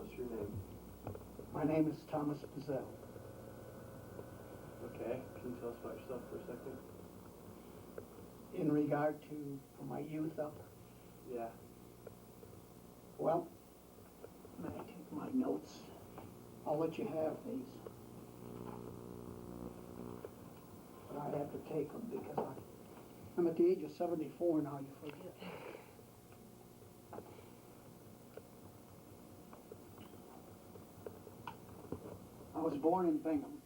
what's your name? My name is Thomas Pizzell. Okay, can you tell us about yourself for a second? In regard to from my youth up, Yeah. well, may I take my notes? I'll let you have these. But I have to take them because I'm at the age of 74 now, you forget. I was born in Bingham,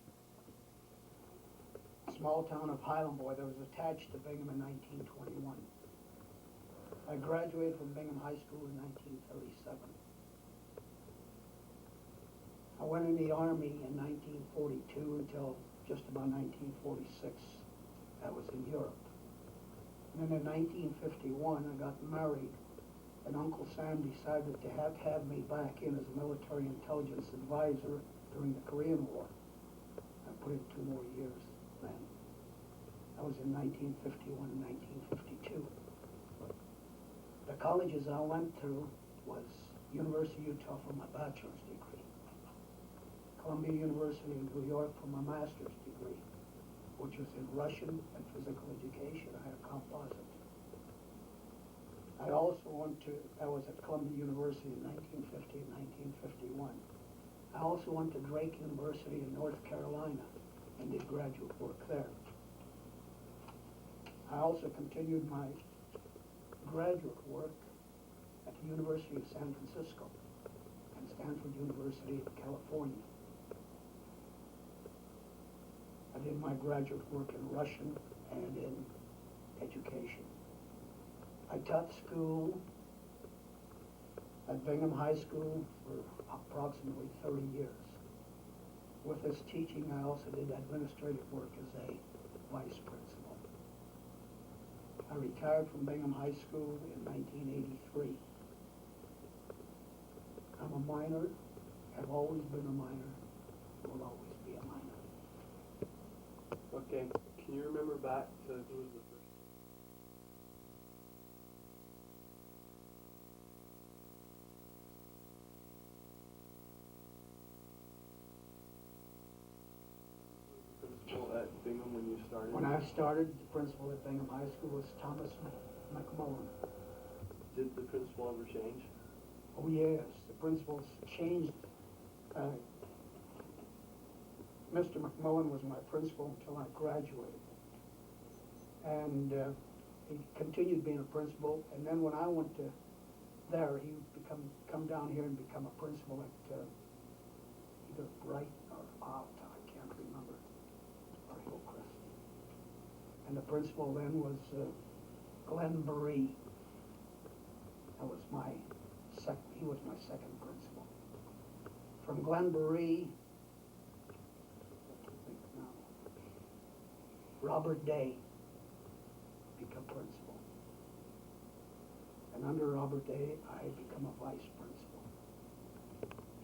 small town of Highland Boy that was attached to Bingham in 1921. I graduated from Bingham High School in 1937. I went in the Army in 1942 until just about 1946. I was in Europe. And then in 1951, I got married, and Uncle Sam decided to have me back in as a military intelligence advisor during the Korean War. I put in 2 more years then. That was in 1951 and 1952. The colleges I went through was University of Utah for my bachelor's degree, Columbia University in New York for my master's degree, which was in Russian and physical education. I had a composite. I also I was at Columbia University in 1950 and 1951. I also went to Drake University in North Carolina and did graduate work there. I also continued my graduate work at the University of San Francisco and Stanford University of California. I did my graduate work in Russian and in education. I taught school at Bingham High School for approximately 30 years. With this teaching, I also did administrative work as a vice principal. I retired from Bingham High School in 1983. I'm a minor, have always been a minor, will always be a minor. Okay, can you remember back to who was the first? Principal at Bingham when you started? When I started, the principal at Bingham High School was Thomas McMullen. Did the principal ever change? Oh yes, the principals changed. Mr. McMullen was my principal until I graduated. And he continued being a principal, and then when I went to there, he would come down here and become a principal at either Brighton or Alta, I can't remember, or Hillcrest. And the principal then was Glenn Baree. That was he was my second principal. From Glenn Baree, Robert Day became principal. And under Robert Day, I become a vice principal.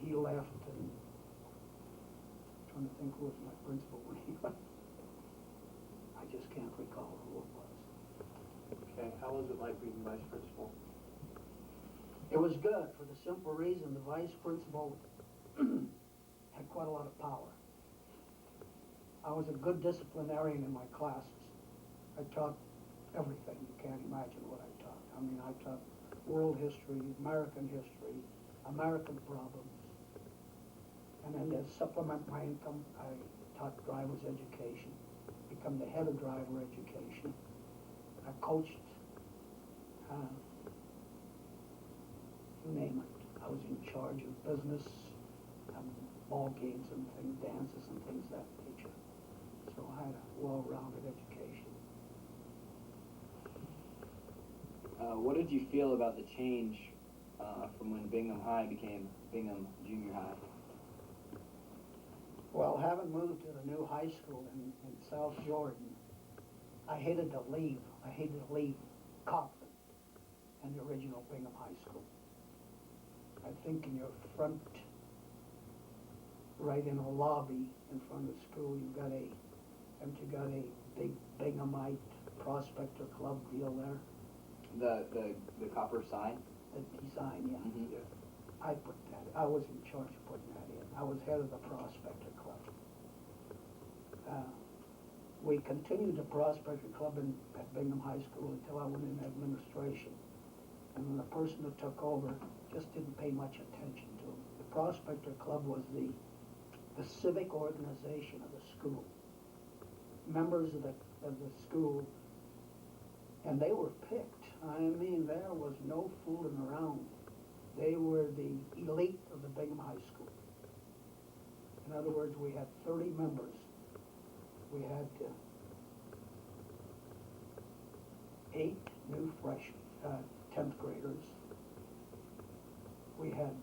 He left, and I'm trying to think who was my principal when he left. I just can't recall who it was. Okay, how was it like being vice principal? It was good for the simple reason the vice principal had quite a lot of power. I was a good disciplinarian in my classes. I taught everything. You can't imagine what I taught. I mean, I taught world history, American history, American problems. And then to supplement my income, I taught driver's education, become the head of driver education. I coached, you name it. I was in charge of business, ball games and things, dances and things of that nature. So I had a well-rounded education. What did you feel about the change from when Bingham High became Bingham Junior High? Well, having moved to the new high school in South Jordan, I hated to leave. I hated to leave Coffin and the original Bingham High School. I think in your front, right in the lobby in front of the school, you got a big Binghamite Prospector Club deal there. The copper sign? The design, yeah. Mm-hmm. Yeah. I put that, I was in charge of putting that in. I was head of the Prospector Club. We continued the Prospector Club at Bingham High School until I went in administration. And then the person that took over just didn't pay much attention to it. The Prospector Club was the civic organization of the school. Members of the school, and they were picked. I mean, there was no fooling around. They were the elite of the Bingham High School. In other words, we had 30 members. We had 8 new freshmen, 10th graders. We had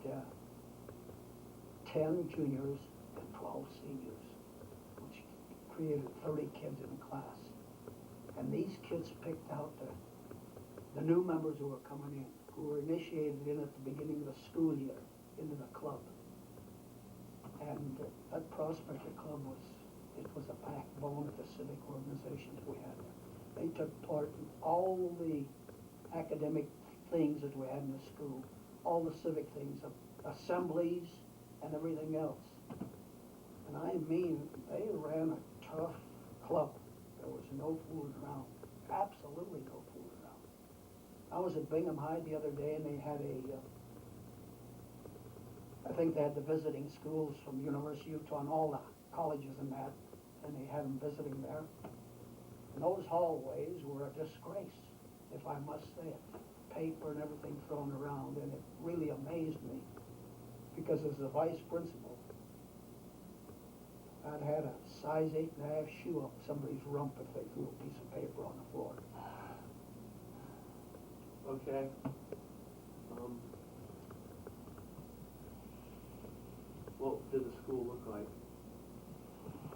10 juniors and 12 seniors, which created 30 kids in the class. And these kids picked out the new members who were coming in, who were initiated in at the beginning of the school year into the club. And that Prospector Club was a backbone of the civic organizations we had there. They took part in all the academic things that we had in the school, all the civic things, assemblies and everything else. And I mean, they ran a tough club. There was no fooling around, absolutely no fooling around. I was at Bingham High the other day and they had I think they had the visiting schools from University of Utah and all the colleges and that, and they had them visiting there. And those hallways were a disgrace, if I must say it. Paper and everything thrown around, and it really amazed me, because as the vice principal, I'd had a size 8.5 shoe up somebody's rump if they threw a piece of paper on the floor. Okay. What did the school look like?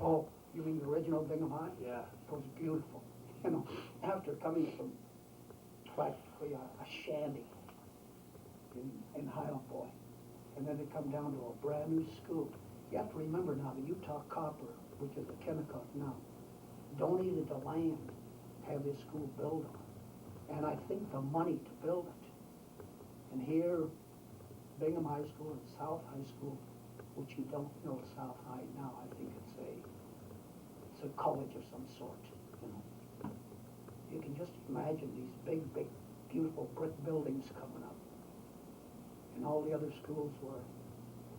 Oh, you mean the original Bingham High? Yeah. It was beautiful. You know, after coming from practically a shanty in Highland Boy, and then to come down to a brand new school. You have to remember now, the Utah Copper, which is a Kennecott now, donated the land to have this school built on, and I think the money to build it. And here, Bingham High School and South High School, which you don't know South High now, I think it's a college of some sort, you know. You can just imagine these big, beautiful brick buildings coming up. And all the other schools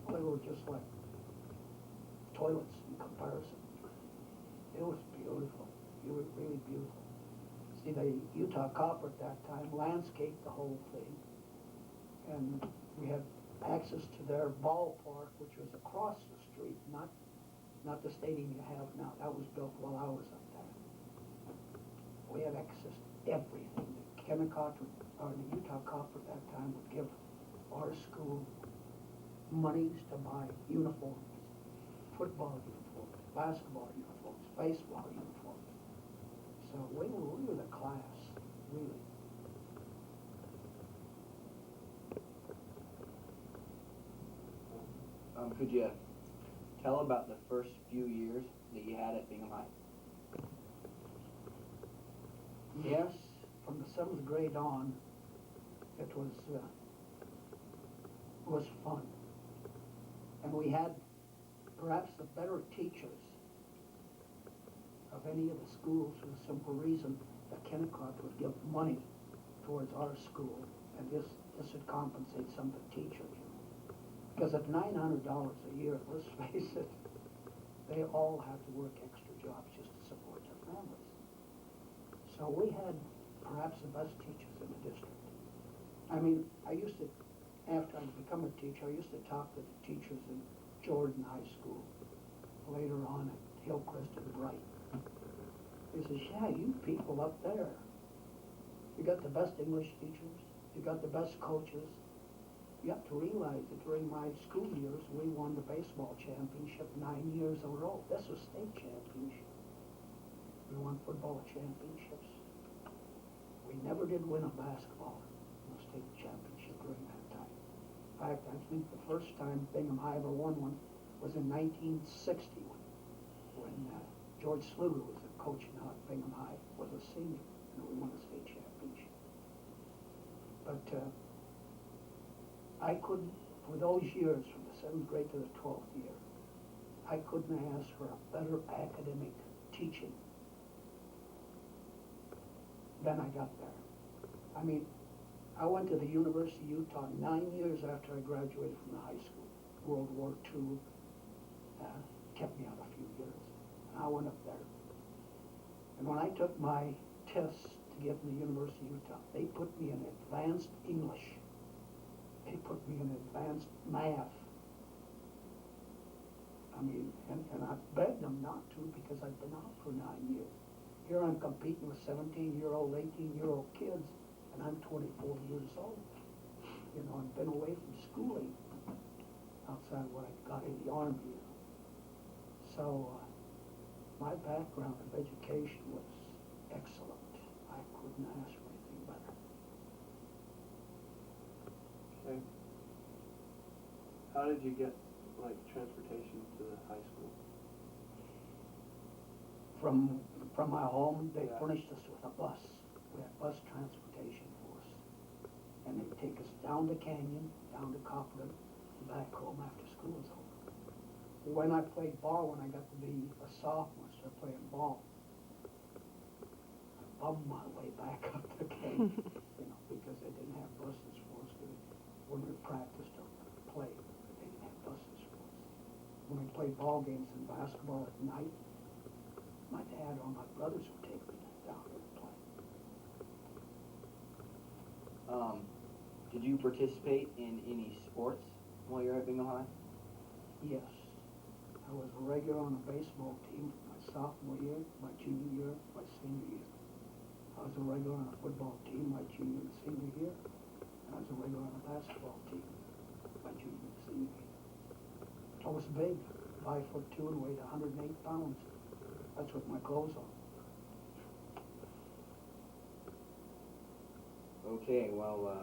they were just like toilets in comparison. It was beautiful. It was really beautiful. See, the Utah Copper at that time landscaped the whole thing. And we had access to their ballpark, which was across the street, not the stadium you have now. That was built while I was up there. We had access to everything. The Kennecott, or the Utah Copper at that time would give our school monies to buy uniforms, football uniforms, basketball uniforms, baseball uniforms. So we were the class, really. Could you tell about the first few years that you had at Bingham High? Yes, from the 7th grade on, it was fun. And we had perhaps the better teachers of any of the schools for the simple reason that Kennecott would give money towards our school, and this would compensate some of the teachers. Because at $900 a year, let's face it, they all have to work extra jobs just to support their families. So we had perhaps the best teachers in the district. I mean, after I become a teacher, I used to talk to the teachers in Jordan High School, later on at Hillcrest and Bright. They says, yeah, you people up there, you got the best English teachers, you got the best coaches. You have to realize that during my school years, we won the baseball championship 9 years in a row. This was state championship. We won football championships. We never did win a basketball state championship during that time. In fact, I think the first time Bingham High ever won one was in 1960 when George Sluger was the coach now at Bingham High, was a senior, and we won a state championship. But I couldn't for those years, from the 7th grade to the 12th year, I couldn't ask for a better academic teaching than I got there. I mean, I went to the University of Utah 9 years after I graduated from the high school. World War II kept me out a few years. And I went up there. And when I took my tests to get in the University of Utah, they put me in advanced English. They put me in advanced math. I mean, and I begged them not to because I'd been out for 9 years. Here I'm competing with 17-year-old, 18-year-old kids, and I'm 24 years old. You know, I've been away from schooling outside what I got in the Army. You know. So my background of education was excellent. I couldn't ask for anything better. Okay. How did you get, like, transportation to the high school? From my home, they Yeah. furnished us with a bus. We had bus transportation for us. And they'd take us down the canyon, down to Copland, and back home after school was over. When I played ball, when I got to be a sophomore, started playing ball, I bummed my way back up the canyon, you know, because they didn't have buses for us. When we practiced or played, they didn't have buses for us. When we played ball games and basketball at night, my dad or my brothers would take me down there to play. Did you participate in any sports while you were at Bingham High? Yes. I was a regular on the baseball team my sophomore year, my junior year, my senior year. I was a regular on a football team my junior and senior year. And I was a regular on a basketball team my junior and senior year. I was big, 5'2" and weighed 108 pounds. That's with my clothes on. Okay, well, I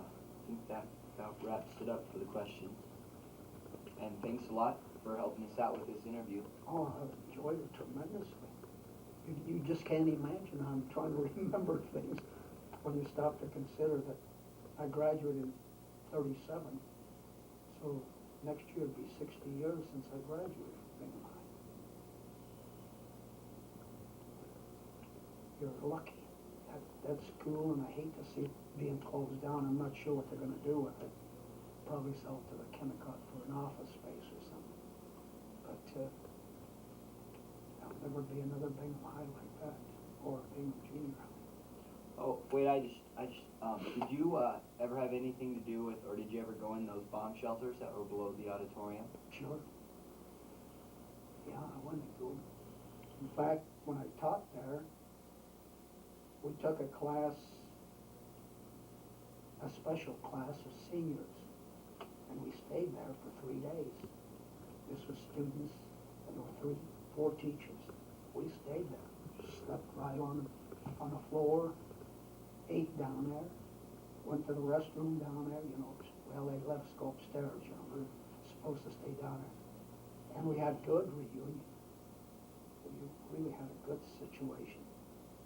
think that about wraps it up for the questions. And thanks a lot for helping us out with this interview. Oh, I enjoyed it tremendously. You just can't imagine how I'm trying to remember things when you stop to consider that I graduated in 37. So next year it'll be 60 years since I graduated from Bingham High. You're lucky. That school, and I hate to see it being closed down. I'm not sure what they're going to do with it. Probably sell it to the Kennecott for an office space or something. But there'll never be another Bingham High like that, or Bingham Junior High. Oh, wait, did you ever have anything to do with, or did you ever go in those bomb shelters that were below the auditorium? Sure. Yeah, I went into them. In fact, when I taught there, we took a class, a special class of seniors, and we stayed there for 3 days. This was students, and there were 4 teachers. We stayed there, slept right on the floor, ate down there, went to the restroom down there, you know, well, they let us go upstairs, you know, we were supposed to stay down there. And we had good reunion. We really had a good situation.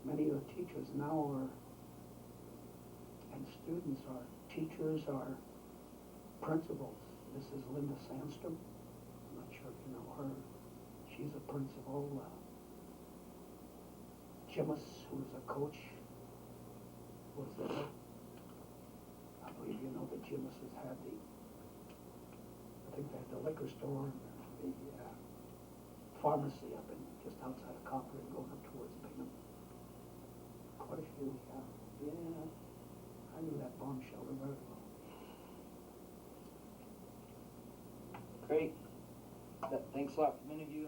Many of the teachers now are, and students are, teachers are principals. This is Linda Sandstrom. I'm not sure if you know her. She's a principal. Jimmis, who was a coach, was there. I believe you know that Jimmis has had I think they had the liquor store and the pharmacy up in, just outside of Copper and going up towards Bingham. Quite a few, yeah. I knew that bomb shelter very well. Great. Thanks a lot from interview.